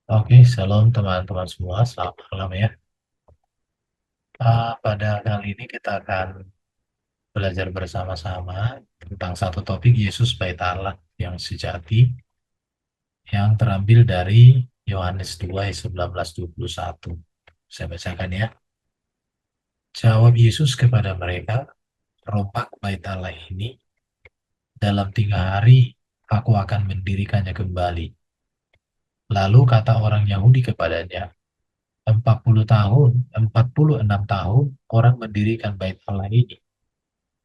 Oke, shalom teman-teman semua, selamat malam ya. Pada kali ini kita akan belajar bersama-sama tentang satu topik Yesus Bait Allah yang sejati yang terambil dari Yohanes 2 ayat 19-21. Saya bacakan ya. Jawab Yesus kepada mereka, "Ropak Bait Allah ini, dalam 3 hari aku akan mendirikannya kembali." Lalu kata orang Yahudi kepadanya, 46 tahun orang mendirikan bait Allah ini,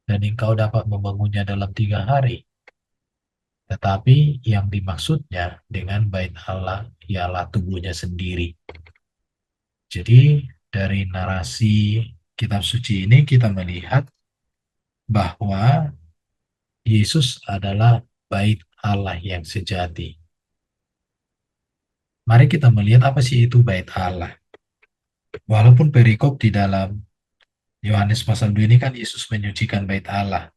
dan engkau dapat membangunnya dalam 3 hari. Tetapi yang dimaksudnya dengan bait Allah ialah tubuhnya sendiri. Jadi dari narasi kitab suci ini kita melihat bahwa Yesus adalah bait Allah yang sejati. Mari kita melihat apa sih itu bait Allah. Walaupun perikop di dalam Yohanes pasal 2 ini kan Yesus menyucikan bait Allah.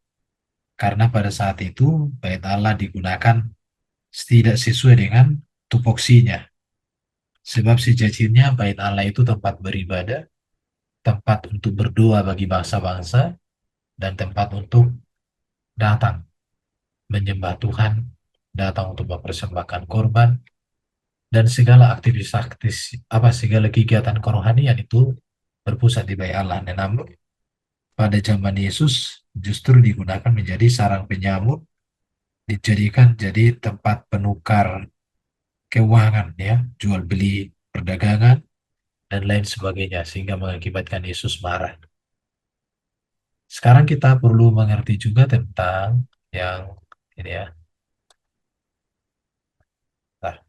Karena pada saat itu bait Allah digunakan tidak sesuai dengan tupoksinya. Sebab sejatinya bait Allah itu tempat beribadah, tempat untuk berdoa bagi bangsa-bangsa, dan tempat untuk datang menyembah Tuhan, datang untuk mempersembahkan korban, dan segala aktivitas segala kegiatan kerohanian itu berpusat di bait Allah. Dan namun pada zaman Yesus justru digunakan menjadi sarang penyambut, dijadikan jadi tempat penukar keuangan ya, jual beli perdagangan dan lain sebagainya sehingga mengakibatkan Yesus marah. Sekarang kita perlu mengerti juga tentang yang ini ya. Nah,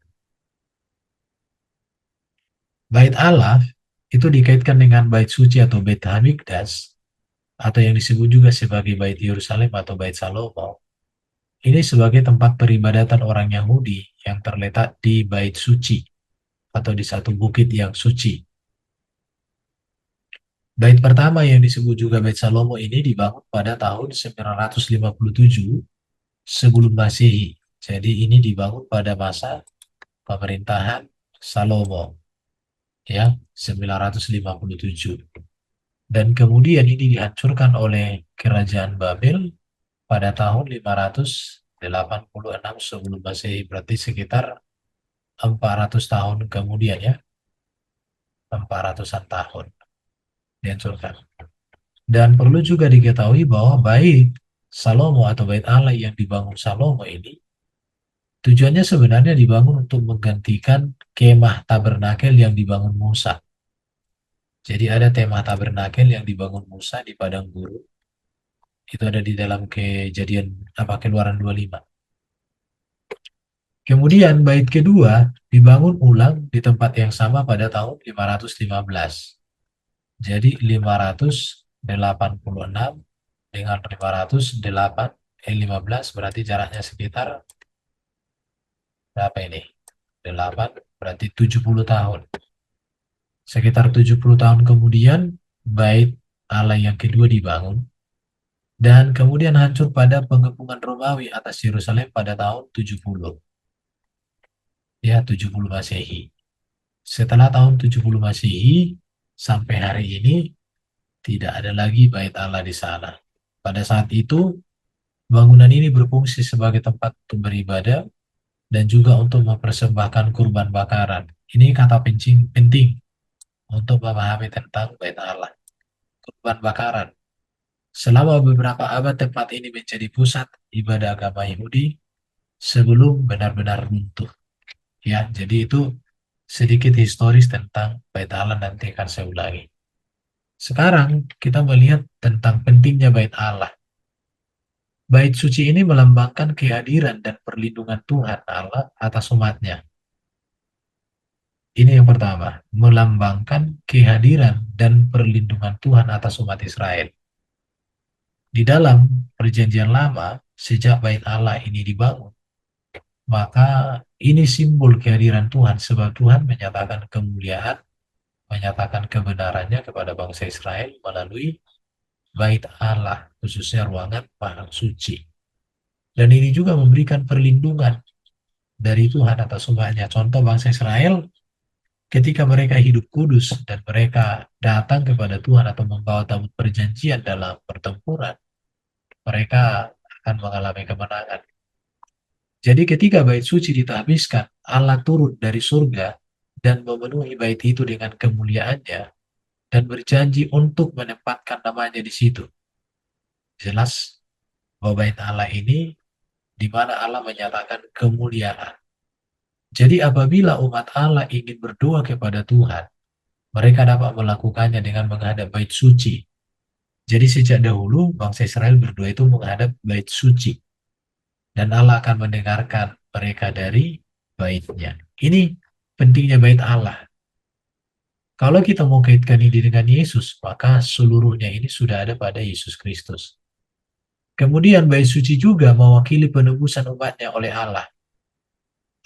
bait Allah itu dikaitkan dengan bait suci atau bait Hamikdas atau yang disebut juga sebagai bait Yerusalem atau bait Salomo. Ini sebagai tempat peribadatan orang Yahudi yang terletak di bait suci atau di satu bukit yang suci. Bait pertama yang disebut juga Bait Salomo ini dibangun pada tahun 957 sebelum Masehi. Jadi ini dibangun pada masa pemerintahan Salomo ya 957. Dan kemudian ini dihancurkan oleh kerajaan Babel pada tahun 586 sebelum Masehi, berarti sekitar 400 tahun kemudian ya, 400-an tahun dihancurkan. Dan perlu juga diketahui bahwa bait Salomo atau bait Allah yang dibangun Salomo ini tujuannya sebenarnya dibangun untuk menggantikan kemah tabernakel yang dibangun Musa. Jadi ada kemah tabernakel yang dibangun Musa di padang gurun. Itu ada di dalam kejadian Keluaran 25. Kemudian bait kedua dibangun ulang di tempat yang sama pada tahun 515. Jadi 586 dengan 15 berarti jaraknya sekitar berapa ini? 8 berarti 70 tahun. Sekitar 70 tahun kemudian bait Allah yang kedua dibangun dan kemudian hancur pada pengepungan Romawi atas Yerusalem pada tahun 70. Ya, 70 Masehi. Setelah tahun 70 Masehi sampai hari ini tidak ada lagi bait Allah di sana. Pada saat itu bangunan ini berfungsi sebagai tempat untuk beribadah dan juga untuk mempersembahkan kurban bakaran. Ini kata penting untuk memahami tentang bait Allah, kurban bakaran. Selama beberapa abad tempat ini menjadi pusat ibadah agama Yahudi sebelum benar-benar runtuh. Ya, jadi itu sedikit historis tentang bait Allah, nanti akan saya ulangi. Sekarang kita melihat tentang pentingnya bait Allah. Bait suci ini melambangkan kehadiran dan perlindungan Tuhan Allah atas umatnya. Ini yang pertama, melambangkan kehadiran dan perlindungan Tuhan atas umat Israel. Di dalam perjanjian lama, sejak bait Allah ini dibangun, maka ini simbol kehadiran Tuhan sebab Tuhan menyatakan kemuliaan, menyatakan kebenarannya kepada bangsa Israel melalui bait Allah, khususnya ruangan Maha Suci. Dan ini juga memberikan perlindungan dari Tuhan atas umatnya. Contoh bangsa Israel ketika mereka hidup kudus dan mereka datang kepada Tuhan atau membawa tabut perjanjian dalam pertempuran, mereka akan mengalami kemenangan. Jadi ketika bait suci ditahbiskan, Allah turun dari surga dan memenuhi bait itu dengan kemuliaannya dan berjanji untuk menempatkan namanya di situ. Jelas bahwa bait Allah ini di mana Allah menyatakan kemuliaan. Jadi apabila umat Allah ingin berdoa kepada Tuhan, mereka dapat melakukannya dengan menghadap bait suci. Jadi sejak dahulu bangsa Israel berdoa itu menghadap bait suci. Dan Allah akan mendengarkan mereka dari baitnya. Ini pentingnya bait Allah. Kalau kita mau kaitkan ini dengan Yesus, maka seluruhnya ini sudah ada pada Yesus Kristus. Kemudian bait suci juga mewakili penebusan umatnya oleh Allah.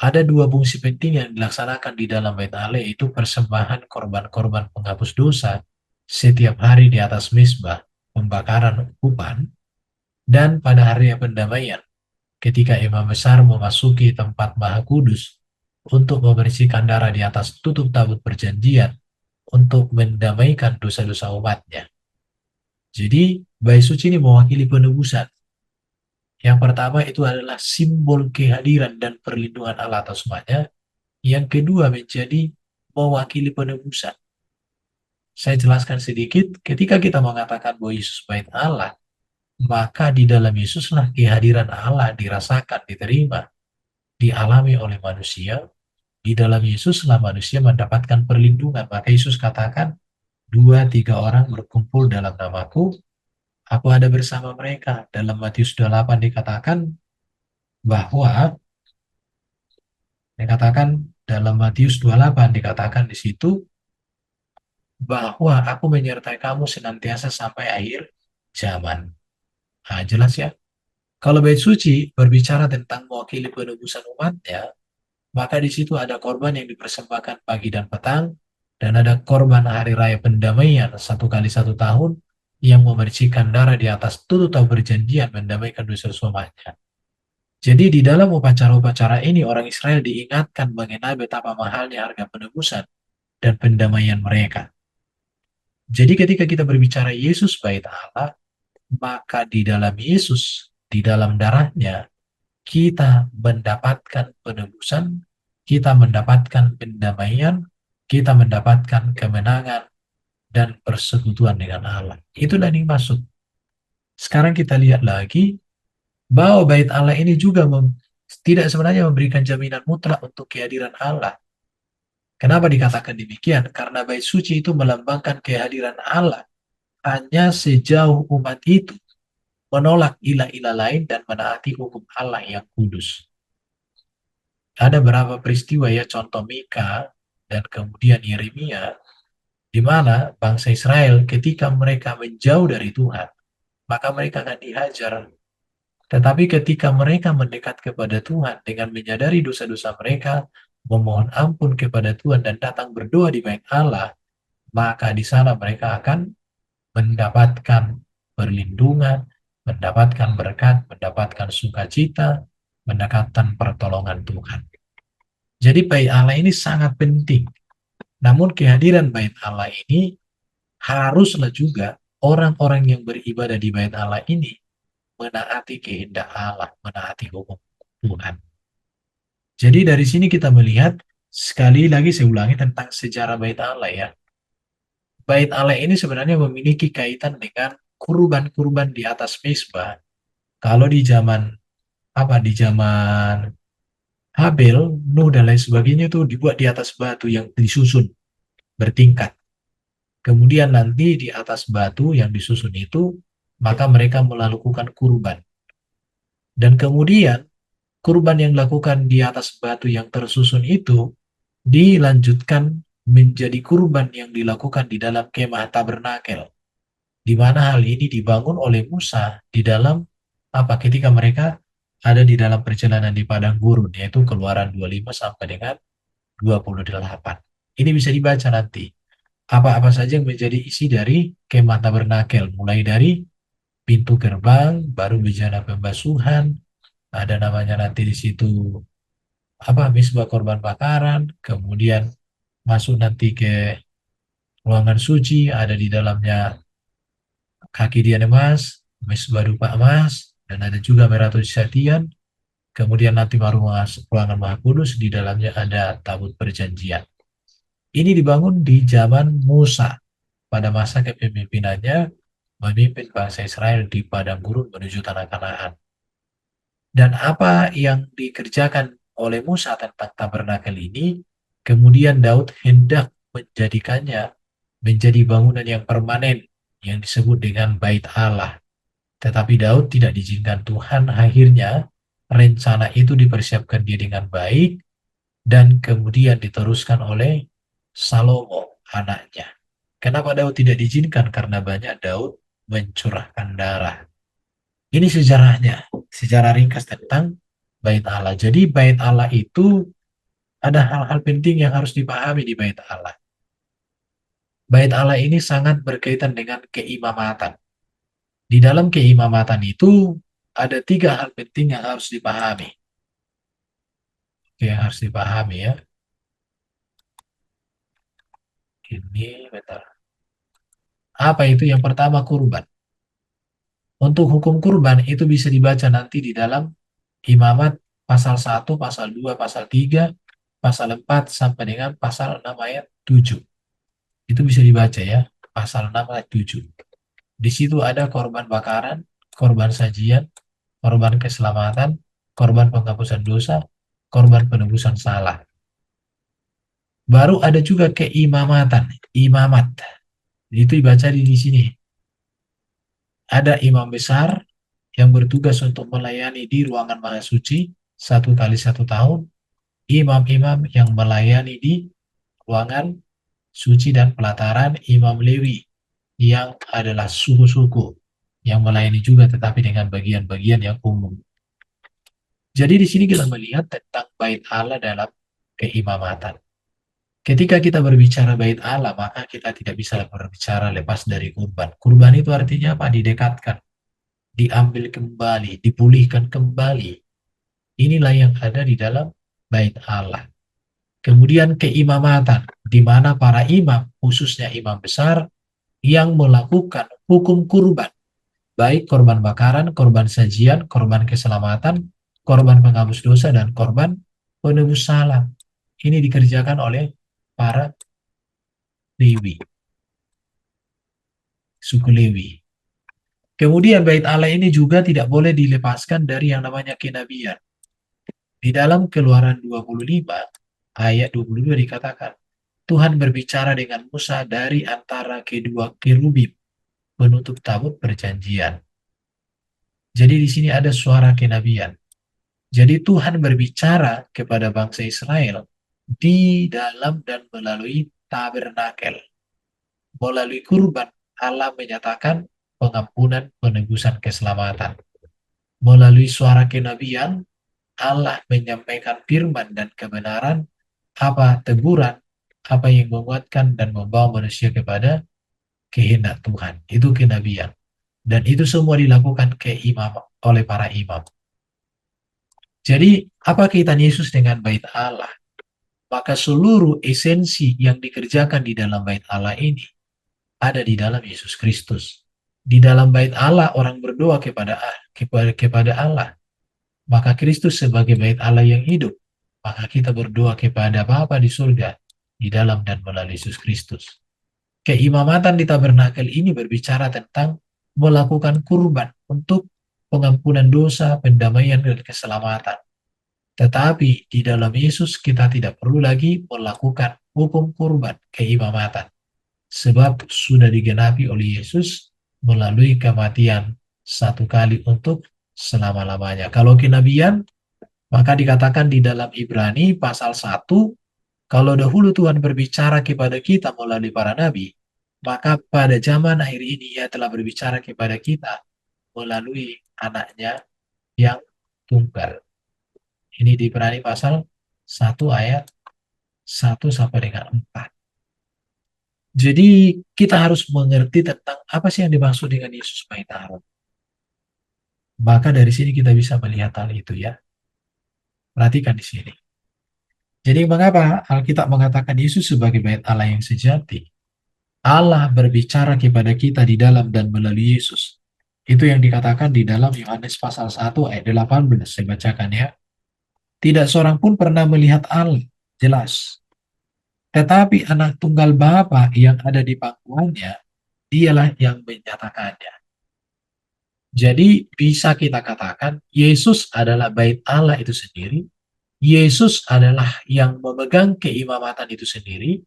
Ada dua fungsi penting yang dilaksanakan di dalam bait Allah, yaitu persembahan korban-korban penghapus dosa setiap hari di atas mezbah pembakaran ukupan, dan pada hari pendamaian ketika imam besar memasuki tempat maha kudus untuk membersihkan darah di atas tutup tabut perjanjian untuk mendamaikan dosa-dosa umatnya. Jadi bait suci ini mewakili penebusan. Yang pertama itu adalah simbol kehadiran dan perlindungan Allah atas umatnya. Yang kedua menjadi mewakili penebusan. Saya jelaskan sedikit, ketika kita mengatakan bahwa Yesus bait Allah, maka di dalam Yesuslah kehadiran Allah dirasakan, diterima, dialami oleh manusia. Di dalam Yesuslah manusia mendapatkan perlindungan. Maka Yesus katakan, 2-3 orang berkumpul dalam namaku, aku ada bersama mereka. Dalam Matius 28 dikatakan bahwa, dalam Matius 28 dikatakan di situ, bahwa aku menyertai kamu senantiasa sampai akhir zaman. Nah, jelas ya. Kalau bait suci berbicara tentang mewakili penebusan umatnya, maka di situ ada korban yang dipersembahkan pagi dan petang, dan ada korban hari raya pendamaian 1 kali 1 tahun yang memercikan darah di atas tutup perjanjian mendamaikan dosa umatnya. Jadi di dalam upacara-upacara ini orang Israel diingatkan mengenai betapa mahalnya harga penebusan dan pendamaian mereka. Jadi ketika kita berbicara Yesus bait Allah, maka di dalam Yesus, di dalam darahnya, kita mendapatkan penebusan, kita mendapatkan pendamaian, kita mendapatkan kemenangan, dan persekutuan dengan Allah. Itulah yang dimaksud. Sekarang kita lihat lagi, bahwa bait Allah ini juga tidak sebenarnya memberikan jaminan mutlak untuk kehadiran Allah. Kenapa dikatakan demikian? Karena bait suci itu melambangkan kehadiran Allah hanya sejauh umat itu menolak ilah-ilah lain dan menaati hukum Allah yang kudus. Ada beberapa peristiwa ya, contoh Mika dan kemudian Yeremia, di mana bangsa Israel ketika mereka menjauh dari Tuhan, maka mereka akan dihajar. Tetapi ketika mereka mendekat kepada Tuhan dengan menyadari dosa-dosa mereka, memohon ampun kepada Tuhan dan datang berdoa di bait Allah, maka di sana mereka akan mendapatkan perlindungan, mendapatkan berkat, mendapatkan sukacita, mendapatkan pertolongan Tuhan. Jadi bait Allah ini sangat penting. Namun kehadiran bait Allah ini haruslah juga orang-orang yang beribadah di bait Allah ini menaati kehendak Allah, menaati hukum Tuhan. Jadi dari sini kita melihat, sekali lagi saya ulangi tentang sejarah bait Allah ya. Bait Allah ini sebenarnya memiliki kaitan dengan kurban-kurban di atas mezbah. Kalau di zaman di zaman Habel, Nuh dan lain sebagainya itu dibuat di atas batu yang disusun bertingkat. Kemudian nanti di atas batu yang disusun itu, maka mereka melakukan kurban. Dan kemudian kurban yang dilakukan di atas batu yang tersusun itu dilanjutkan menjadi kurban yang dilakukan di dalam kemah tabernakel, di mana hal ini dibangun oleh Musa di dalam ketika mereka ada di dalam perjalanan di padang gurun, yaitu Keluaran 25 sampai dengan 28. Ini bisa dibaca nanti. Apa-apa saja yang menjadi isi dari kemah tabernakel, mulai dari pintu gerbang, baru bejana pembasuhan, ada namanya nanti di situ misbah korban bakaran, kemudian masuk nanti ke ruangan suci, ada di dalamnya kaki dia emas, mesbah dupa emas, dan ada juga Meratus Satian. Kemudian nanti baru masuk ruangan Maha Kudus, di dalamnya ada tabut perjanjian. Ini dibangun di zaman Musa, pada masa kepemimpinannya memimpin bangsa Israel di padang gurun menuju tanah Kanaan. Dan apa yang dikerjakan oleh Musa tentang tabernakel ini, kemudian Daud hendak menjadikannya menjadi bangunan yang permanen yang disebut dengan Bait Allah. Tetapi Daud tidak diizinkan Tuhan, akhirnya rencana itu dipersiapkan dia dengan baik dan kemudian diteruskan oleh Salomo anaknya. Kenapa Daud tidak diizinkan? Karena banyak Daud mencurahkan darah. Ini sejarahnya, sejarah ringkas tentang Bait Allah. Jadi Bait Allah itu ada hal-hal penting yang harus dipahami di Bait Allah. Bait Allah ini sangat berkaitan dengan keimamatan. Di dalam keimamatan itu ada tiga hal penting yang harus dipahami. Oke, yang harus dipahami ya. Ini bentar. Apa itu? Yang pertama kurban. Untuk hukum kurban itu bisa dibaca nanti di dalam Imamat pasal 1, pasal 2, pasal 3, pasal 4 sampai dengan pasal 6 ayat 7. Itu bisa dibaca ya, pasal 6 ayat 7. Di situ ada korban bakaran, korban sajian, korban keselamatan, korban penghapusan dosa, korban penebusan salah. Baru ada juga keimamatan, imamat. Itu dibaca di sini. Ada imam besar yang bertugas untuk melayani di ruangan Maha Suci 1 kali 1 tahun. Imam-imam yang melayani di ruangan suci dan pelataran, imam Lewi yang adalah suku-suku yang melayani juga tetapi dengan bagian-bagian yang umum. Jadi di sini kita melihat tentang bait Allah dalam keimamatan. Ketika kita berbicara bait Allah, maka kita tidak bisa berbicara lepas dari kurban. Kurban itu artinya apa? Didekatkan, diambil kembali, dipulihkan kembali. Inilah yang ada di dalam bait Allah. Kemudian keimamatan, di mana para imam, khususnya imam besar, yang melakukan hukum kurban, baik korban bakaran, korban sajian, korban keselamatan, korban penghapus dosa, dan korban penebus salah. Ini dikerjakan oleh para Lewi, suku Lewi. Kemudian bait Allah ini juga tidak boleh dilepaskan dari yang namanya kenabian. Di dalam Keluaran 25 ayat 22 dikatakan, Tuhan berbicara dengan Musa dari antara kedua kerubim penutup tabut perjanjian. Jadi di sini ada suara kenabian. Jadi Tuhan berbicara kepada bangsa Israel di dalam dan melalui tabernakel. Melalui kurban, Allah menyatakan pengampunan, penebusan, keselamatan. Melalui suara kenabian, Allah menyampaikan firman dan kebenaran, apa teguran, apa yang menguatkan dan membawa manusia kepada kehendak Tuhan. Itu kenabian. Dan itu semua dilakukan ke imam oleh para imam. Jadi, apa kaitan Yesus dengan bait Allah? Maka seluruh esensi yang dikerjakan di dalam bait Allah ini ada di dalam Yesus Kristus. Di dalam bait Allah orang berdoa kepada Allah. Maka Kristus sebagai bait Allah yang hidup. Maka kita berdoa kepada Bapa di surga di dalam dan melalui Yesus Kristus. Keimamatan di tabernakel ini berbicara tentang melakukan kurban untuk pengampunan dosa, pendamaian, dan keselamatan. Tetapi di dalam Yesus kita tidak perlu lagi melakukan hukum kurban keimamatan. Sebab sudah digenapi oleh Yesus melalui kematian 1 kali untuk selama-lamanya. Kalau kenabian, maka dikatakan di dalam Ibrani pasal 1, kalau dahulu Tuhan berbicara kepada kita melalui para nabi, maka pada zaman akhir ini ia telah berbicara kepada kita melalui anaknya yang tunggal. Ini di Ibrani pasal 1 ayat 1 sampai dengan 4. Jadi kita harus mengerti tentang apa sih yang dimaksud dengan Yesus bait Allah. Maka dari sini kita bisa melihat hal itu ya. Perhatikan di sini. Jadi mengapa Alkitab mengatakan Yesus sebagai bait Allah yang sejati? Allah berbicara kepada kita di dalam dan melalui Yesus. Itu yang dikatakan di dalam Yohanes pasal 1 ayat 18. Saya bacakan ya. Tidak seorang pun pernah melihat Allah. Jelas. Tetapi anak tunggal Bapa yang ada di pangkuannya, dialah yang menyatakannya. Jadi bisa kita katakan Yesus adalah bait Allah itu sendiri. Yesus adalah yang memegang keimamatan itu sendiri.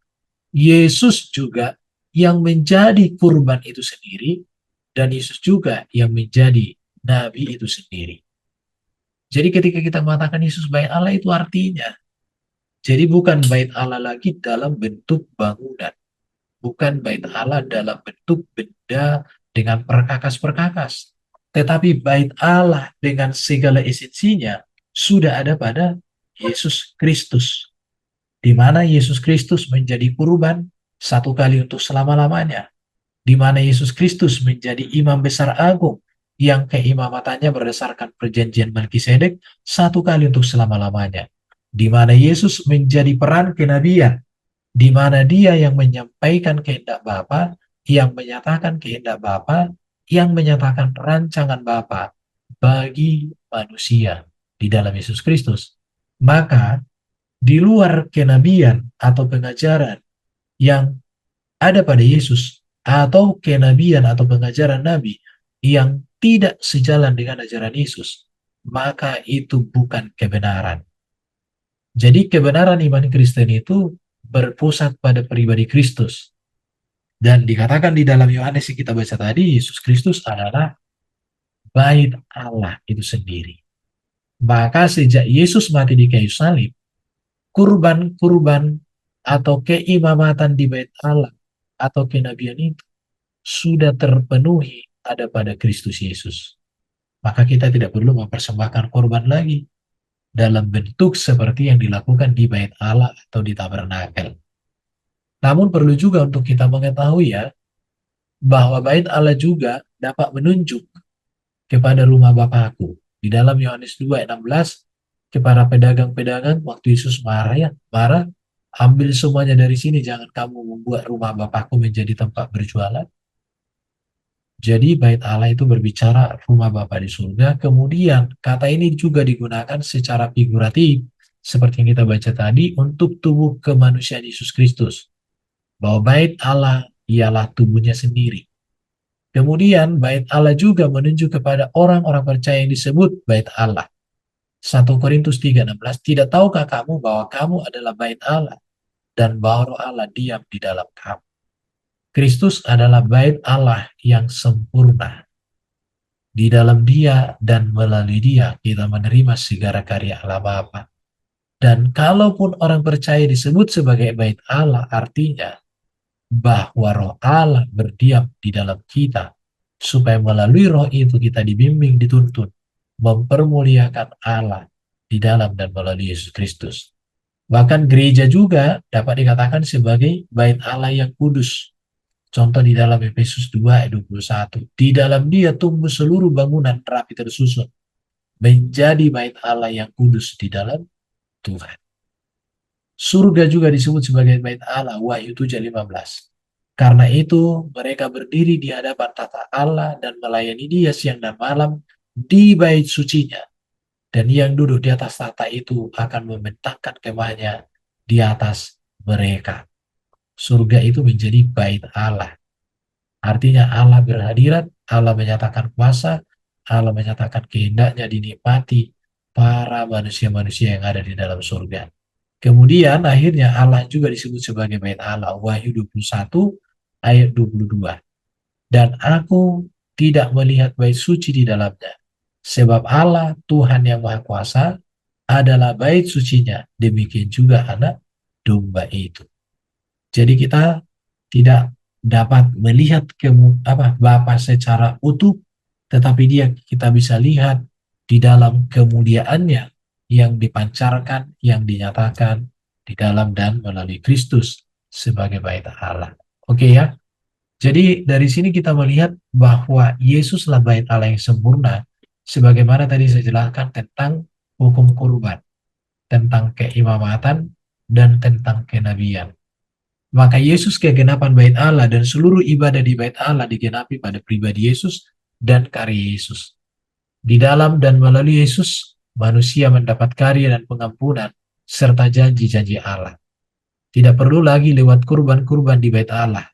Yesus juga yang menjadi kurban itu sendiri. Dan Yesus juga yang menjadi nabi itu sendiri. Jadi ketika kita mengatakan Yesus bait Allah itu artinya, jadi bukan bait Allah lagi dalam bentuk bangunan. Bukan bait Allah dalam bentuk benda dengan perkakas-perkakas. Tetapi bait Allah dengan segala esensinya sudah ada pada Yesus Kristus. Di mana Yesus Kristus menjadi kurban satu kali untuk selama-lamanya. Di mana Yesus Kristus menjadi imam besar agung yang keimamatannya berdasarkan perjanjian Melkisedek satu kali untuk selama-lamanya. Di mana Yesus menjadi peran kenabian, di mana dia yang menyampaikan kehendak Bapa, yang menyatakan kehendak Bapa, yang menyatakan rancangan Bapa bagi manusia di dalam Yesus Kristus. Maka di luar kenabian atau pengajaran yang ada pada Yesus atau kenabian atau pengajaran Nabi yang tidak sejalan dengan ajaran Yesus, maka itu bukan kebenaran. Jadi kebenaran iman Kristen itu berpusat pada pribadi Kristus. Dan dikatakan di dalam Yohanes yang kita baca tadi, Yesus Kristus adalah bait Allah itu sendiri. Maka sejak Yesus mati di kayu salib, kurban-kurban atau keimamatan di bait Allah atau kenabian itu sudah terpenuhi ada pada Kristus Yesus. Maka kita tidak perlu mempersembahkan korban lagi dalam bentuk seperti yang dilakukan di bait Allah atau di tabernakel. Namun perlu juga untuk kita mengetahui ya, bahwa bait Allah juga dapat menunjuk kepada rumah Bapakku. Di dalam Yohanes 2 ayat 16, kepada pedagang-pedagang waktu Yesus marah ya, marah, ambil semuanya dari sini, jangan kamu membuat rumah Bapakku menjadi tempat berjualan. Jadi bait Allah itu berbicara rumah Bapa di surga. Kemudian kata ini juga digunakan secara figuratif seperti yang kita baca tadi untuk tubuh kemanusiaan Yesus Kristus. Bahwa bait Allah ialah tubuhnya sendiri. Kemudian bait Allah juga menunjuk kepada orang-orang percaya yang disebut bait Allah. 1 Korintus 3:16, tidak tahukah kamu bahwa kamu adalah bait Allah dan bahwa Roh Allah diam di dalam kamu. Kristus adalah bait Allah yang sempurna. Di dalam dia dan melalui dia kita menerima segala karya Allah Bapa. Dan kalaupun orang percaya disebut sebagai bait Allah, artinya bahwa Roh Allah berdiam di dalam kita, supaya melalui Roh itu kita dibimbing, dituntun, mempermuliakan Allah di dalam dan melalui Yesus Kristus. Bahkan gereja juga dapat dikatakan sebagai bait Allah yang kudus. Contoh di dalam Efesus 2 ayat 21. Di dalam dia tumbuh seluruh bangunan rapi tersusun, menjadi bait Allah yang kudus di dalam Tuhan. Surga juga disebut sebagai bait Allah, Wahyu 7:15. Karena itu mereka berdiri di hadapan tata Allah dan melayani dia siang dan malam di bait sucinya. Dan yang duduk di atas tata itu akan membentangkan kemahnya di atas mereka. Surga itu menjadi bait Allah. Artinya Allah berhadirat, Allah menyatakan kuasa, Allah menyatakan kehendaknya dinikmati para manusia-manusia yang ada di dalam surga. Kemudian akhirnya Allah juga disebut sebagai bait Allah. Wahyu 21 ayat 22. Dan aku tidak melihat bait suci di dalamnya. Sebab Allah Tuhan yang Maha Kuasa adalah bait sucinya. Demikian juga anak domba itu. Jadi kita tidak dapat melihat Bapa secara utuh, tetapi dia kita bisa lihat di dalam kemuliaannya yang dipancarkan, yang dinyatakan di dalam dan melalui Kristus sebagai bait Allah. Oke ya. Jadi dari sini kita melihat bahwa Yesuslah bait Allah yang sempurna, sebagaimana tadi saya jelaskan tentang hukum kurban, tentang keimamatan, dan tentang kenabian. Maka Yesus kegenapan bait Allah dan seluruh ibadah di bait Allah digenapi pada pribadi Yesus dan karya Yesus. Di dalam dan melalui Yesus, manusia mendapat karya dan pengampunan serta janji-janji Allah. Tidak perlu lagi lewat kurban-kurban di bait Allah.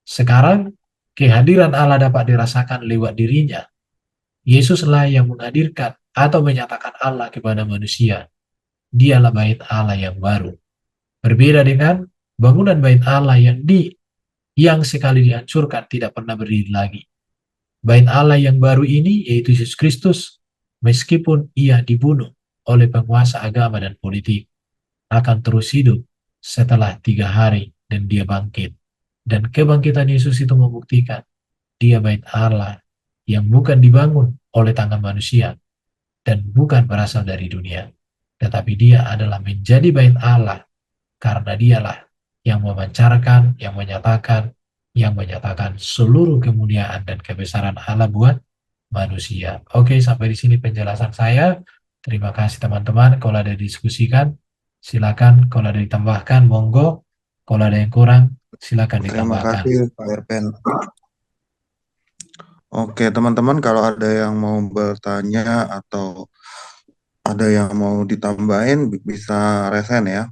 Sekarang, kehadiran Allah dapat dirasakan lewat dirinya. Yesuslah yang menghadirkan atau menyatakan Allah kepada manusia. Dialah bait Allah yang baru. Berbeda dengan bangunan bait Allah yang sekali dihancurkan tidak pernah berdiri lagi. Bait Allah yang baru ini yaitu Yesus Kristus, meskipun ia dibunuh oleh penguasa agama dan politik, akan terus hidup setelah 3 hari dan dia bangkit. Dan kebangkitan Yesus itu membuktikan dia bait Allah yang bukan dibangun oleh tangan manusia dan bukan berasal dari dunia, tetapi dia adalah menjadi bait Allah karena dialah yang memancarkan, yang menyatakan seluruh kemuliaan dan kebesaran Allah buat manusia. Oke, sampai di sini penjelasan saya. Terima kasih teman-teman. Kalau ada diskusikan, silakan. Kalau ada ditambahkan, monggo. Kalau ada yang kurang, silakan Terima ditambahkan. kasih Pak Erpen. Oke, teman-teman, kalau ada yang mau bertanya atau ada yang mau ditambahin, bisa resen ya.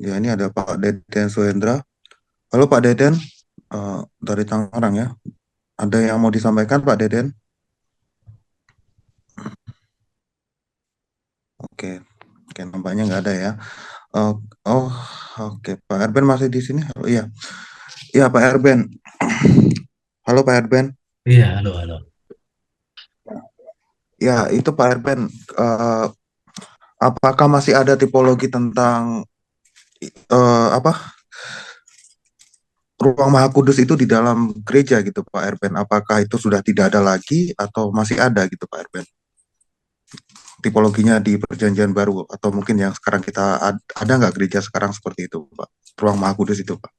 Ya, ini ada Pak Deden Suhendra. Halo Pak Deden, dari Tangerang ya. Ada yang mau disampaikan Pak Deden? Oke, oke, nampaknya nggak ada ya. Oh, oh, oke, Pak Erben masih di sini. Oh, iya, iya Pak Erben. Halo Pak Erben. Iya, halo, halo. Ya, itu Pak Erben. eh, Apakah masih ada tipologi tentang apa ruang Maha Kudus itu di dalam gereja gitu Pak Erben? Apakah itu sudah tidak ada lagi atau masih ada gitu Pak Erben? Tipologinya di Perjanjian Baru atau mungkin yang sekarang kita ada nggak gereja sekarang seperti itu Pak? Ruang Maha Kudus itu Pak?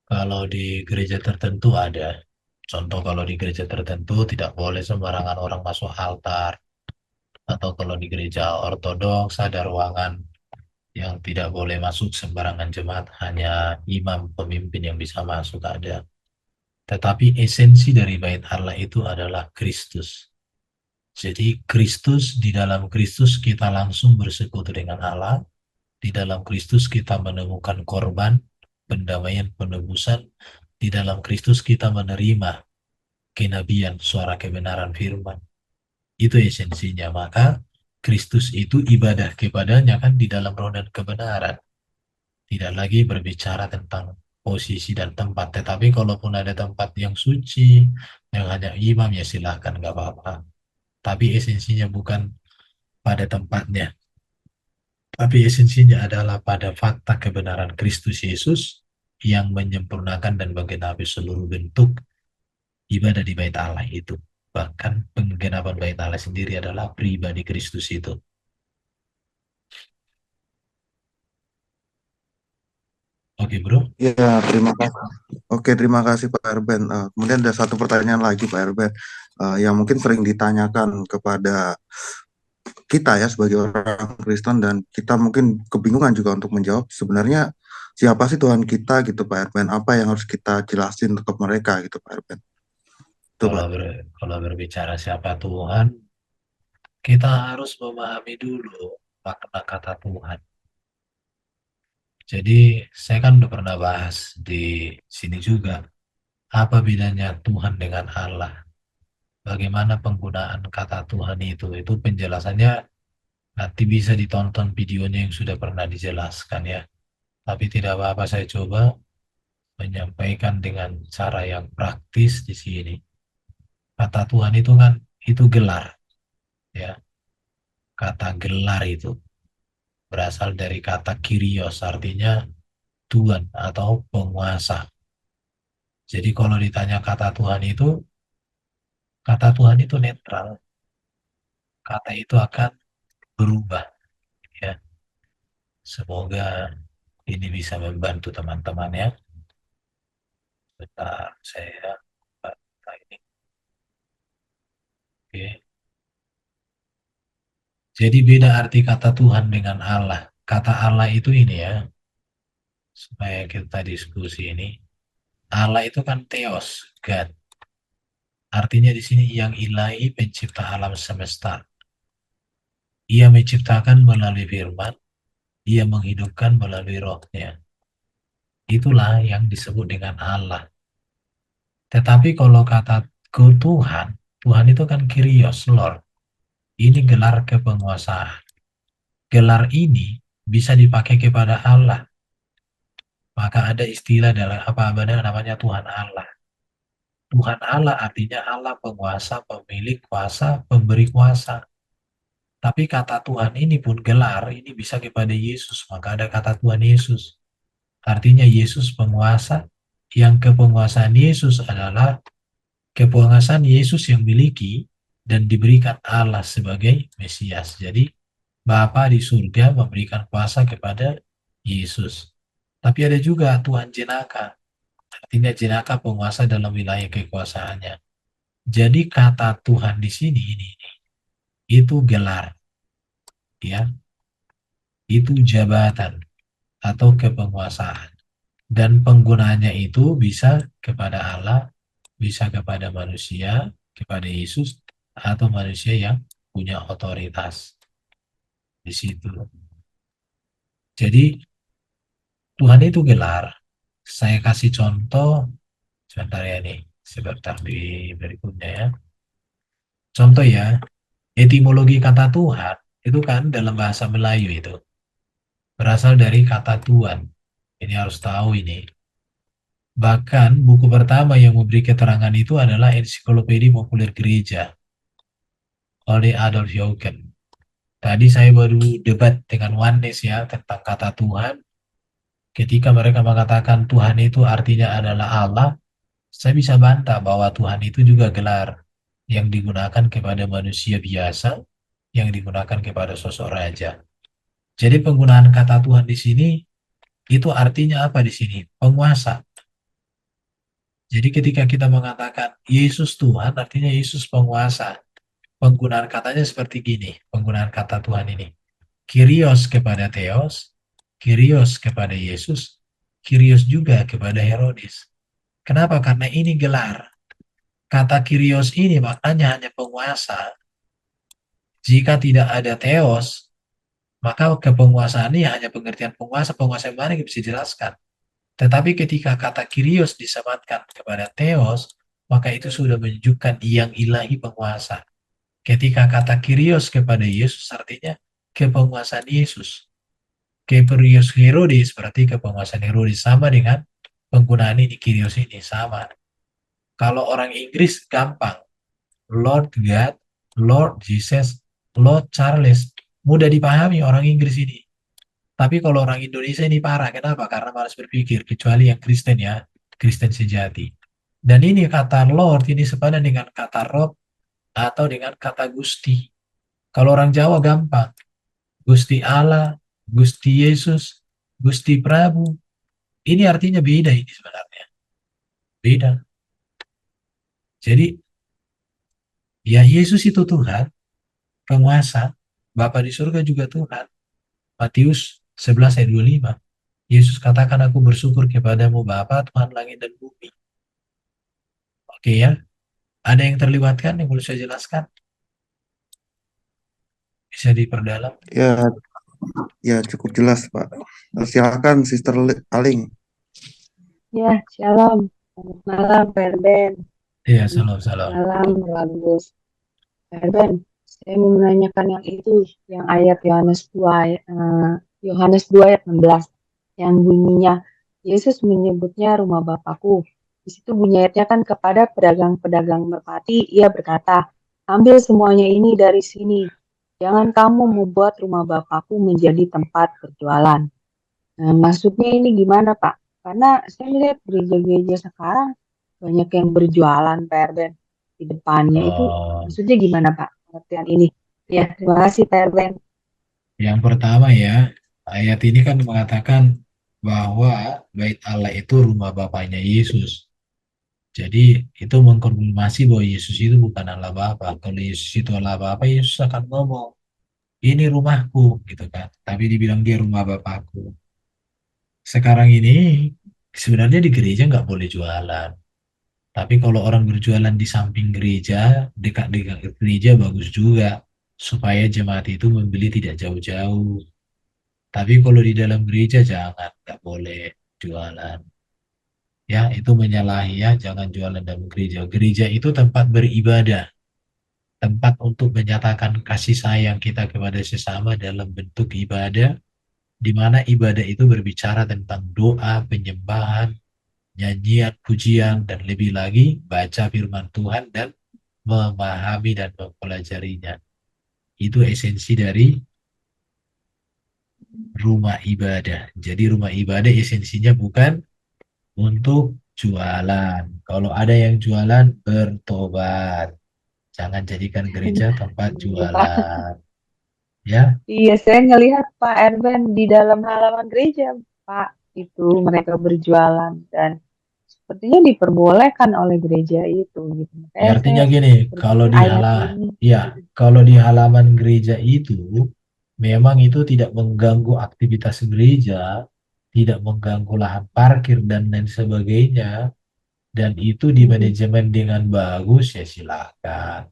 Kalau di gereja tertentu ada. Contoh kalau di gereja tertentu tidak boleh sembarangan orang masuk altar. Atau kalau di gereja ortodoks ada ruangan yang tidak boleh masuk sembarangan jemaat, hanya imam pemimpin yang bisa masuk ada. Tetapi esensi dari bait Allah itu adalah Kristus. Jadi Kristus, di dalam Kristus kita langsung bersekutu dengan Allah. Di dalam Kristus kita menemukan korban, pendamaian, penebusan. Di dalam Kristus kita menerima kenabian, suara kebenaran firman. Itu esensinya. Maka Kristus itu ibadah kepadanya kan di dalam roh dan kebenaran. Tidak lagi berbicara tentang posisi dan tempat. Tetapi kalaupun ada tempat yang suci, yang hanya imam, ya silahkan, nggak apa-apa. Tapi esensinya bukan pada tempatnya. Tapi esensinya adalah pada fakta kebenaran Kristus Yesus yang menyempurnakan dan menggenapi seluruh bentuk ibadah di bait Allah itu. Bahkan penggenapan bait Allah sendiri adalah pribadi Kristus itu. Oke, bro. Ya, terima kasih. Oke, terima kasih Pak Erben. Kemudian ada satu pertanyaan lagi Pak Erben, yang mungkin sering ditanyakan kepada kita ya sebagai orang Kristen dan kita mungkin kebingungan juga untuk menjawab sebenarnya siapa sih Tuhan kita gitu Pak Erben? Apa yang harus kita jelasin ke mereka gitu Pak Erben? Itu Kalau Pak. kalau berbicara siapa Tuhan, kita harus memahami dulu makna kata Tuhan. Jadi saya kan udah pernah bahas di sini juga apa bedanya Tuhan dengan Allah. Bagaimana penggunaan kata Tuhan itu. Itu penjelasannya nanti bisa ditonton videonya yang sudah pernah dijelaskan ya. Tapi tidak apa-apa saya coba menyampaikan dengan cara yang praktis di sini. Kata Tuhan itu kan itu gelar ya. Kata gelar itu berasal dari kata Kyrios, artinya Tuhan atau penguasa. Jadi kalau ditanya kata Tuhan itu netral. Kata itu akan berubah ya. Semoga ini bisa membantu teman-teman ya. Bentar, saya buka ini. Oke. Jadi beda arti kata Tuhan dengan Allah. Kata Allah itu ini ya, supaya kita diskusi ini. Allah itu kan Theos, God. Artinya di sini yang ilahi, pencipta alam semesta. Ia menciptakan melalui firman, ia menghidupkan melalui rohnya. Itulah yang disebut dengan Allah. Tetapi kalau kata ke Tuhan, Tuhan itu kan Kyrios, Lord. Ini gelar kepenguasaan. Gelar ini bisa dipakai kepada Allah. Maka ada istilah dalam apa namanya Tuhan Allah. Tuhan Allah artinya Allah penguasa, pemilik kuasa, pemberi kuasa. Tapi kata Tuhan ini pun gelar ini bisa kepada Yesus. Maka ada kata Tuhan Yesus. Artinya Yesus penguasa, yang kepenguasaan Yesus adalah kepenguasaan Yesus yang miliki dan diberikan Allah sebagai Mesias. Jadi Bapa di surga memberikan kuasa kepada Yesus. Tapi ada juga Tuhan jenaka. Artinya jenaka penguasa dalam wilayah kekuasaannya. Jadi kata Tuhan di sini ini itu gelar, ya, itu jabatan atau kepenguasaan. Dan penggunaannya itu bisa kepada Allah, bisa kepada manusia, kepada Yesus, atau manusia yang punya otoritas di situ. Jadi Tuhan itu gelar. Saya kasih contoh sebentar ya nih, sebentar di berikutnya ya. Contoh ya, etimologi kata Tuhan itu kan dalam bahasa Melayu itu berasal dari kata Tuhan. Ini harus tahu ini. Bahkan buku pertama yang memberi keterangan itu adalah Ensiklopedia Populer Gereja oleh Adolf Jürgen. Tadi saya baru debat dengan Oneness ya tentang kata Tuhan. Ketika mereka mengatakan Tuhan itu artinya adalah Allah, saya bisa bantah bahwa Tuhan itu juga gelar yang digunakan kepada manusia biasa, yang digunakan kepada sosok raja. Jadi penggunaan kata Tuhan di sini itu artinya apa di sini? Penguasa. Jadi ketika kita mengatakan Yesus Tuhan, artinya Yesus penguasa. Penggunaan katanya seperti gini, penggunaan kata Tuhan ini. Kyrios kepada Theos, Kyrios kepada Yesus, Kyrios juga kepada Herodes. Kenapa? Karena ini gelar. Kata Kyrios ini maknanya hanya penguasa. Jika tidak ada Theos, maka kepenguasaan ini hanya pengertian penguasa. Penguasa yang mana yang bisa dijelaskan. Tetapi ketika kata Kyrios disematkan kepada Theos, maka itu sudah menunjukkan yang ilahi penguasa. Ketika kata Kyrios kepada Yesus artinya kepenguasaan Yesus. Kyrios Herodes berarti kepenguasaan Herodes, sama dengan penggunaan ini Kyrios ini sama. Kalau orang Inggris gampang, Lord God, Lord Jesus, Lord Charles, mudah dipahami orang Inggris ini. Tapi kalau orang Indonesia ini parah, kenapa? Karena malas berpikir, kecuali yang Kristen ya, Kristen sejati. Dan ini kata Lord ini sepadan dengan kata Rob atau dengan kata Gusti. Kalau orang Jawa gampang, Gusti Allah, Gusti Yesus, Gusti Prabu. Ini artinya beda ini sebenarnya. Beda. Jadi ya Yesus itu Tuhan, penguasa. Bapa di surga juga Tuhan. Matius 11 ayat 25. Yesus katakan aku bersyukur kepadamu Bapa Tuhan langit dan bumi. Oke ya. Ada yang terlibatkan yang boleh saya jelaskan? Bisa diperdalam? Ya, ya cukup jelas, Pak. Silakan, Sister Aling. Ya, shalom. Selamat malam, Pak Erben. Iya, salam. Malam, bagus. Pak Erben, saya mau menanyakan yang itu, yang ayat Yohanes 2 ayat 16, yang bunyinya, Yesus menyebutnya rumah Bapakku. Di situ bunyi ayatnya kan kepada pedagang-pedagang merpati, ia berkata, ambil semuanya ini dari sini. Jangan kamu membuat rumah Bapakku menjadi tempat berjualan. Nah, maksudnya ini gimana, Pak? Karena saya lihat gereja-gereja sekarang banyak yang berjualan Pak Erben di depannya itu. Oh, Maksudnya gimana, Pak? Pengertian ini. Ya, terima kasih Pak Erben. yang pertama ya, ayat ini kan mengatakan bahwa bait Allah itu rumah Bapaknya Yesus. Jadi itu mengkonfirmasi bahwa Yesus itu bukan Allah Bapa. Kalau Yesus itu Allah Bapa, Yesus akan ngomong. ini rumahku gitu kan. Tapi dibilang dia rumah bapakku. Sekarang ini sebenarnya di gereja nggak boleh jualan. Tapi kalau orang berjualan di samping gereja, dekat-dekat gereja bagus juga. Supaya jemaat itu membeli tidak jauh-jauh. Tapi kalau di dalam gereja jangan, nggak boleh jualan. Ya, itu menyalahi ya, jangan jualan dalam gereja. Gereja itu tempat beribadah, tempat untuk menyatakan kasih sayang kita kepada sesama dalam bentuk ibadah, di mana ibadah itu berbicara tentang doa, penyembahan, nyanyian, pujian, dan lebih lagi baca firman Tuhan dan memahami dan mempelajarinya. Itu esensi dari rumah ibadah. Jadi rumah ibadah esensinya bukan untuk jualan. Kalau ada yang jualan, bertobat. Jangan jadikan gereja tempat Iya, Pak. jualan. Ya, Iya, saya ngelihat Pak Erben di dalam halaman gereja, Pak. Itu mereka berjualan dan sepertinya diperbolehkan oleh gereja itu gitu. ya Makanya saya artinya gini, kalau berpikir di ayat ini. ya, kalau di halaman gereja itu memang itu tidak mengganggu aktivitas gereja, tidak mengganggu lahan parkir dan lain sebagainya, dan itu di Hmm, manajemen dengan bagus ya silakan.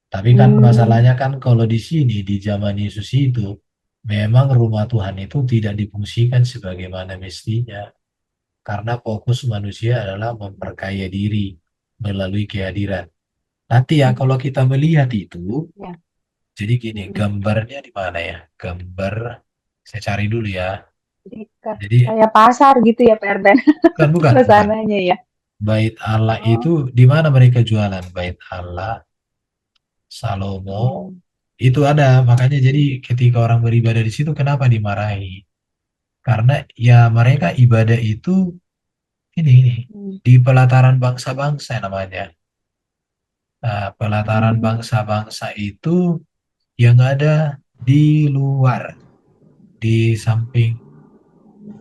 Tapi kan hmm, masalahnya kan kalau di sini di zaman Yesus itu memang rumah Tuhan itu tidak difungsikan sebagaimana mestinya karena fokus manusia adalah memperkaya diri melalui kehadiran. Nanti ya kalau kita melihat itu, ya. jadi gini Hmm. gambarnya di mana ya? Gambar saya cari dulu ya. Jadi Jadi kayak pasar gitu ya Pak Erben, bukan. suasananya ya. Bait Allah itu Oh, di mana mereka jualan? Bait Allah, Salomo, iya. itu ada. Makanya jadi ketika orang beribadah di situ kenapa dimarahi? Karena ya mereka ibadah itu ini Hmm. di pelataran bangsa-bangsa namanya. Nah, pelataran Hmm. bangsa-bangsa itu yang ada di luar, di samping,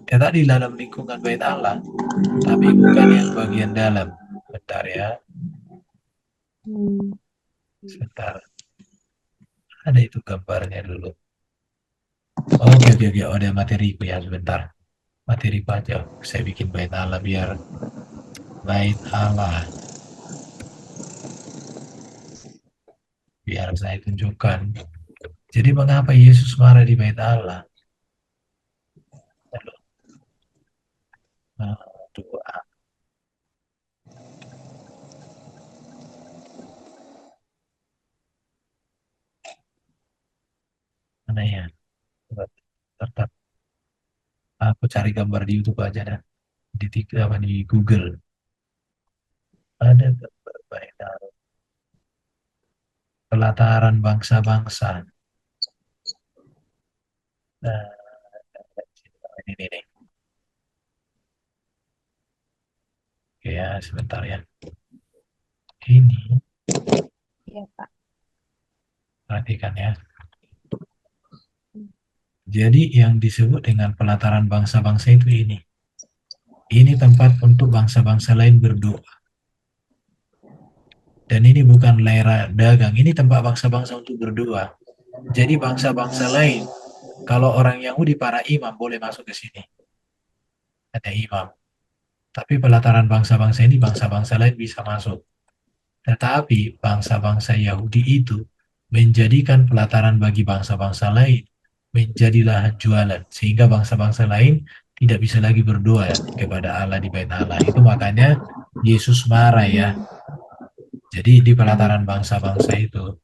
ya tadi dalam lingkungan bait Allah, tapi bukan yang bagian dalam. Bentar ya, Hmm. sebentar. Ada itu gambarnya dulu. Oke, oke, oke. Oh, ada materi ya, sebentar. Materi aja. Saya bikin bait Allah biar bait Allah. Biar saya tunjukkan. Jadi mengapa Yesus marah di bait Allah? Nah, dua. Mana ya? Coba, tetap. Aku cari gambar di YouTube aja dah. Di TikTok apa di Google. Ada gambar bait Allah. Pelataran bangsa-bangsa. Nah, ini nih. Oke ya, sebentar ya. Ini, Iya Pak. perhatikan ya. Jadi yang disebut dengan pelataran bangsa-bangsa itu ini. Ini tempat untuk bangsa-bangsa lain berdoa. Dan ini bukan daerah dagang, ini tempat bangsa-bangsa untuk berdoa. Jadi bangsa-bangsa lain, kalau orang Yahudi para imam boleh masuk ke sini. Ada imam. Tapi pelataran bangsa-bangsa ini bangsa-bangsa lain bisa masuk. Tetapi bangsa-bangsa Yahudi itu menjadikan pelataran bagi bangsa-bangsa lain menjadi lahan jualan. Sehingga bangsa-bangsa lain tidak bisa lagi berdoa kepada Allah di bait Allah. Itu makanya Yesus marah ya. Hmm. Jadi di pelataran bangsa-bangsa itu.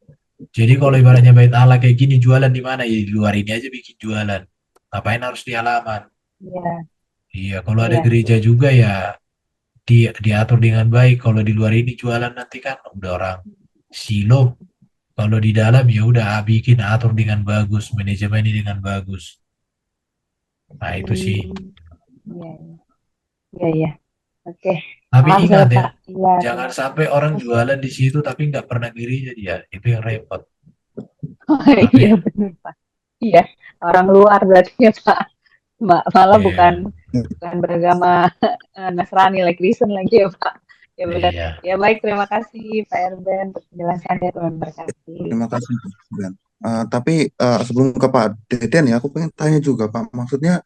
Jadi kalau ibaratnya bait Allah kayak gini jualan di mana? Ya di luar ini aja bikin jualan. Ngapain harus di halaman? Iya, Iya, kalau ada iya. gereja juga ya diatur dengan baik. Kalau di luar ini jualan nanti kan udah orang silo. Kalau di dalam ya udah bikin atur dengan bagus, manajemen ini dengan bagus. Nah itu sih. Hmm. Iya, iya, iya. Oke. Tapi Maaf saya ingat ya, Pak. Iya, jangan terima sampai orang kasih. jualan di situ tapi nggak pernah gereja dia. Itu yang repot. Oh, Tapi iya benar Pak. Iya, orang luar berarti ya Pak. Malah bukan iya, bukan beragama Nasrani like Kristen lagi ya Pak. Ya benar. iya. Ya baik, terima kasih Pak Erben untuk penjelasannya, Tuhan berkati. Terima kasih, Ben. Tapi sebelum ke Pak Deden ya, aku pengen tanya juga Pak, maksudnya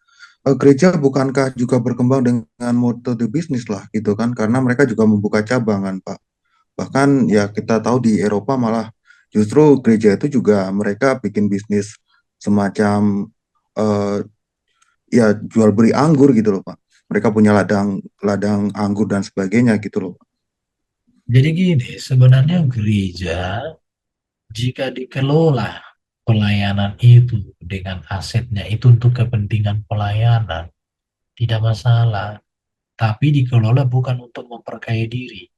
gereja bukankah juga berkembang dengan metode bisnis lah gitu kan? Karena mereka juga membuka cabang kan Pak. Bahkan ya kita tahu di Eropa malah justru gereja itu juga mereka bikin bisnis semacam eh, ya jual beli anggur gitu loh Pak. Mereka punya ladang ladang anggur dan sebagainya gitu loh. Jadi gini, sebenarnya gereja jika dikelola pelayanan itu dengan asetnya itu untuk kepentingan pelayanan, tidak masalah. Tapi dikelola bukan untuk memperkaya diri,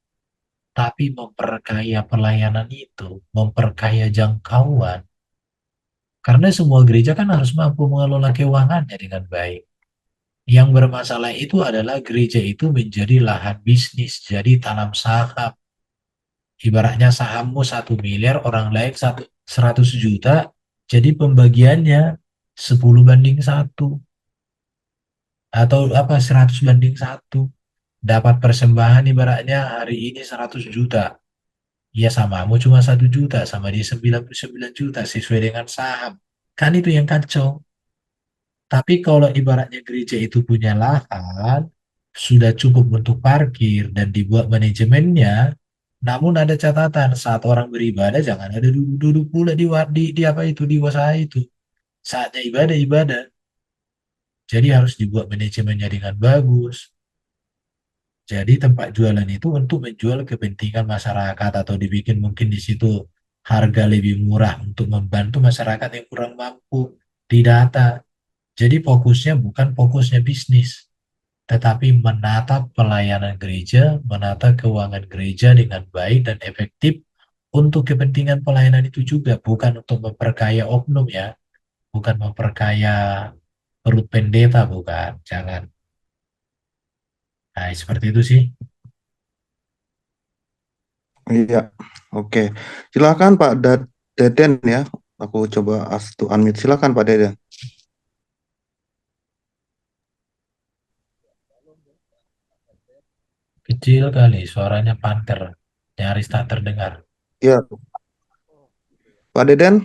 tapi memperkaya pelayanan itu, memperkaya jangkauan. Karena semua gereja kan harus mampu mengelola keuangannya dengan baik. Yang bermasalah itu adalah gereja itu menjadi lahan bisnis, jadi tanam saham. Ibaratnya sahammu 1 miliar, orang lain 100 juta, jadi pembagiannya 10 banding 1 atau apa 100 banding 1. Dapat persembahan ibaratnya hari ini 100 juta. Ya samamu cuma 1 juta, sama dia 99 juta sesuai dengan saham. Kan itu yang kacau. Tapi kalau ibaratnya gereja itu punya lahan, sudah cukup untuk parkir dan dibuat manajemennya, namun ada catatan saat orang beribadah jangan ada duduk-duduk pula di apa itu di usaha itu. Saatnya ibadah ibadah. Jadi harus dibuat manajemennya dengan bagus. Jadi tempat jualan itu untuk menjual kepentingan masyarakat atau dibikin mungkin di situ harga lebih murah untuk membantu masyarakat yang kurang mampu di data. Jadi fokusnya bukan fokusnya bisnis, tetapi menata pelayanan gereja, menata keuangan gereja dengan baik dan efektif untuk kepentingan pelayanan itu juga, bukan untuk memperkaya oknum ya, bukan memperkaya perut pendeta, bukan, jangan. Nah, seperti itu sih. Iya, oke. Silakan Pak Deden ya. Aku coba ask to unmute. Silakan Pak Deden. Kecil kali, suaranya panter, nyaris tak terdengar. Iya, Pak Deden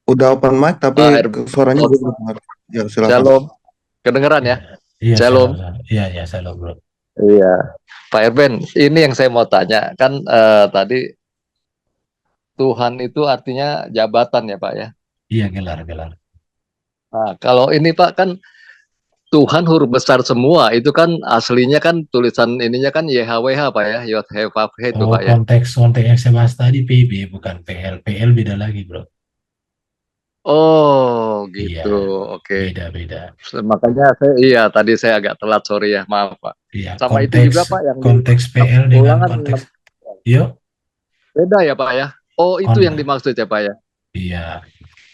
udah open mic tapi Pak Her suaranya oh, belum dengar. Ya, silakan. Shalom, kedengeran Iya, ya? iya, Shalom. salam. Iya, iya, salam bro. Iya, Pak Erben, ini yang saya mau tanya kan tadi Tuhan itu artinya jabatan ya Pak ya. Iya, gelar, gelar. Nah, kalau ini Pak kan Tuhan huruf besar semua itu kan aslinya kan tulisan ininya kan YHWH Pak ya, Yod He Vav He itu Oh, Pak ya. konteks yang saya bahas tadi PB, bukan PL. PL beda lagi bro. Oh Iya, gitu, oke. beda-beda. Makanya saya iya tadi saya agak telat sorry ya, maaf Pak. Iya, Sama itu konteks juga Pak yang di konteks PL dengan ulangan konteks, yuk, beda ya Pak ya. Oh itu yang kon, dimaksud ya Pak ya. iya.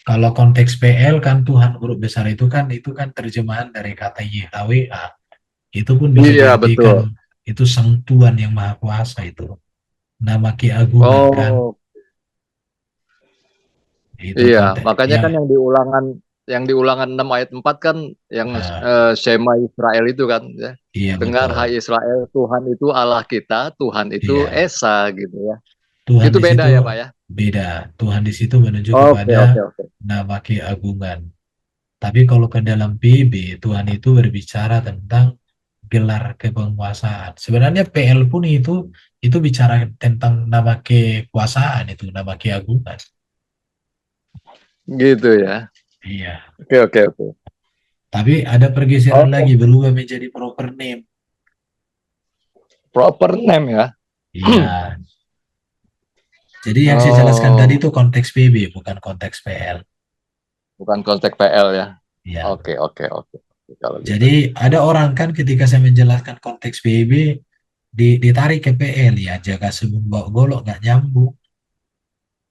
Kalau konteks PL kan Tuhan huruf besar itu kan terjemahan dari kata YHWH. Itu pun bisa Iya diartikan betul. itu Sang Tuhan yang Maha Kuasa itu. Nama keagungan kan, Oh itu iya, konteks makanya ya. kan yang di ulangan 6 ayat 4 kan yang Nah, Shema Israel itu kan ya. iya Dengar betul. hai Israel, Tuhan itu Allah kita, Tuhan itu Iya. Esa gitu ya. Tuhan Itu di beda situ ya, Pak ya. beda. Tuhan di situ menunjuk Oke, kepada oke, oke. nama keagungan. Tapi kalau ke dalam PB, Tuhan itu berbicara tentang gelar kepenguasaan. Sebenarnya PL pun itu bicara tentang nama kekuasaan itu, nama keagungan. Gitu ya. Iya. Oke, oke, oke. Tapi ada pergeseran lagi Oke, berubah menjadi proper name. proper name ya. Iya. Jadi yang saya jelaskan tadi Oh, itu konteks PB, bukan konteks PL. bukan konteks PL ya. Iya. Oke, oke, oke. Kalau gitu. Jadi ada orang kan ketika saya menjelaskan konteks PB ditarik ke PL ya, jaga sebelum bawa golok nggak nyambung.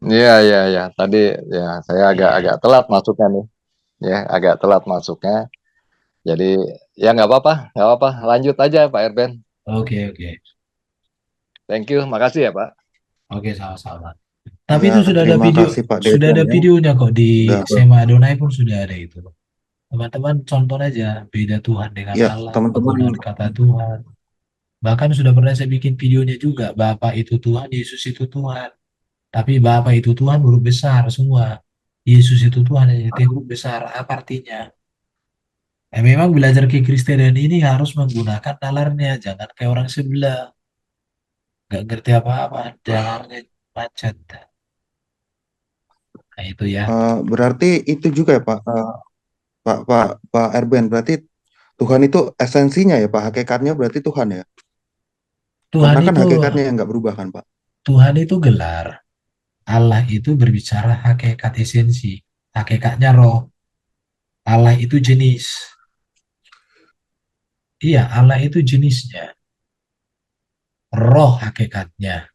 Iya, iya, iya. Tadi ya saya agak Iya. telat masuknya nih. Ya, agak telat masuknya. Jadi ya nggak apa-apa, nggak apa-apa. Lanjut aja Pak Erben. Oke, oke. Thank you, makasih ya Pak. Oke, sama-sama. Tapi Ya, itu sudah ada terima video, kasih Pak sudah Deden ada ya. videonya kok di Udah, Sema Adonai pun sudah ada itu. Teman-teman contoh aja beda Tuhan dengan ya Allah, teman-teman. penggunaan kata Tuhan. Bahkan sudah pernah saya bikin videonya juga, Bapa itu Tuhan, Yesus itu Tuhan. Tapi Bapa itu Tuhan huruf besar semua. Yesus itu Tuhan yang jadi huruf besar. Apa artinya? Memang belajar kekristenan ini harus menggunakan nalarnya, jangan kayak orang sebelah, nggak ngerti apa-apa, nalarnya macet. Nah itu ya. Berarti itu juga ya Pak, Pak Erben, berarti Tuhan itu esensinya ya Pak, hakikatnya berarti Tuhan ya. Tuhan Karena kan itu hakikatnya yang nggak berubah kan Pak. Tuhan itu gelar. Allah itu berbicara hakikat esensi. Hakikatnya roh. Allah itu jenis. Iya, Allah itu jenisnya. Roh hakikatnya.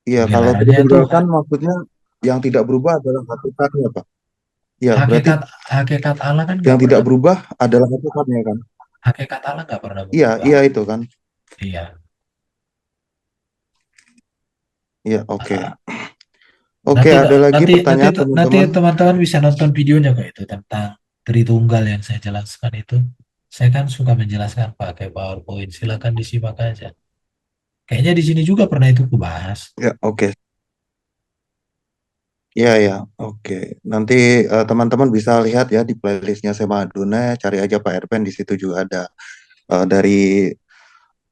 Iya, kalau tadi Gelarannya penjelasan Tuhan. maksudnya yang tidak berubah adalah hakikatnya Pak. Iya, berarti Hakikat hakikat Allah kan yang nggak tidak pernah berubah adalah hakikatnya kan. hakikat Allah nggak pernah Iya, berubah. iya itu kan. Iya. Iya, oke. Ah, Oke, nanti ada lagi nanti nanti pertanyaan nanti teman-teman? teman-teman bisa nonton videonya kok itu tentang Tritunggal yang saya jelaskan itu. Saya kan suka menjelaskan pakai PowerPoint. Silakan disimak aja. Kayaknya di sini juga pernah itu kubahas. Ya, oke. Iya, ya, oke. Nanti teman-teman bisa lihat ya di playlistnya Sema Aduna, cari aja Pak Erpen, di situ juga ada dari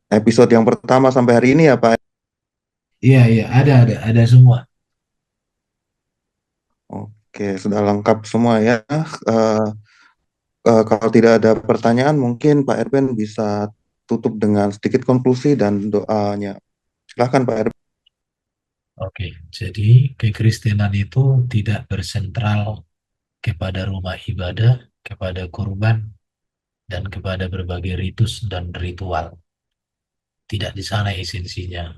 episode yang pertama sampai hari ini ya Pak. Iya, iya, ada semua. Oke, sudah lengkap semua ya. Eh, kalau tidak ada pertanyaan, mungkin Pak Erben bisa tutup dengan sedikit konklusi dan doanya. Silahkan Pak Erben. Oke, jadi kekristenan itu tidak bersentral kepada rumah ibadah, kepada kurban, dan kepada berbagai ritus dan ritual. Tidak di sana esensinya.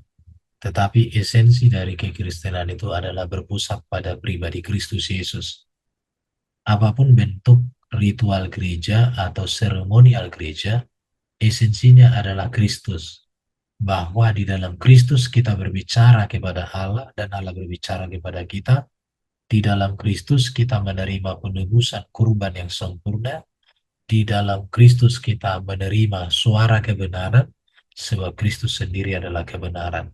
Tetapi esensi dari kekristenan itu adalah berpusat pada pribadi Kristus Yesus. Apapun bentuk ritual gereja atau seremonial gereja, esensinya adalah Kristus. Bahwa di dalam Kristus kita berbicara kepada Allah dan Allah berbicara kepada kita. Di dalam Kristus kita menerima penebusan kurban yang sempurna. Di dalam Kristus kita menerima suara kebenaran, sebab Kristus sendiri adalah kebenaran.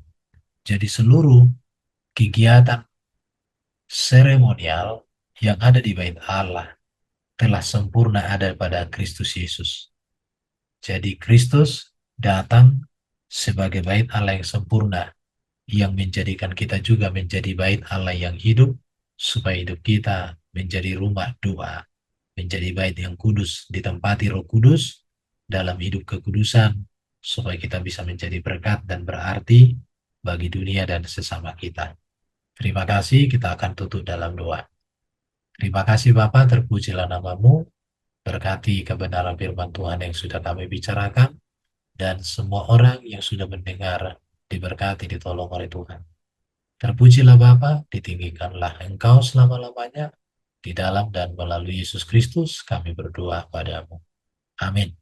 Jadi seluruh kegiatan seremonial yang ada di bait Allah telah sempurna ada pada Kristus Yesus. Jadi Kristus datang sebagai bait Allah yang sempurna, yang menjadikan kita juga menjadi bait Allah yang hidup, supaya hidup kita menjadi rumah doa, menjadi bait yang kudus, ditempati Roh Kudus dalam hidup kekudusan, supaya kita bisa menjadi berkat dan berarti bagi dunia dan sesama kita. Terima kasih, kita akan tutup dalam doa. Terima kasih Bapak, terpujilah namamu, berkati kebenaran firman Tuhan yang sudah kami bicarakan, dan semua orang yang sudah mendengar diberkati, ditolong oleh Tuhan. Terpujilah Bapa, ditinggikanlah Engkau selama-lamanya, di dalam dan melalui Yesus Kristus kami berdoa padamu. Amin.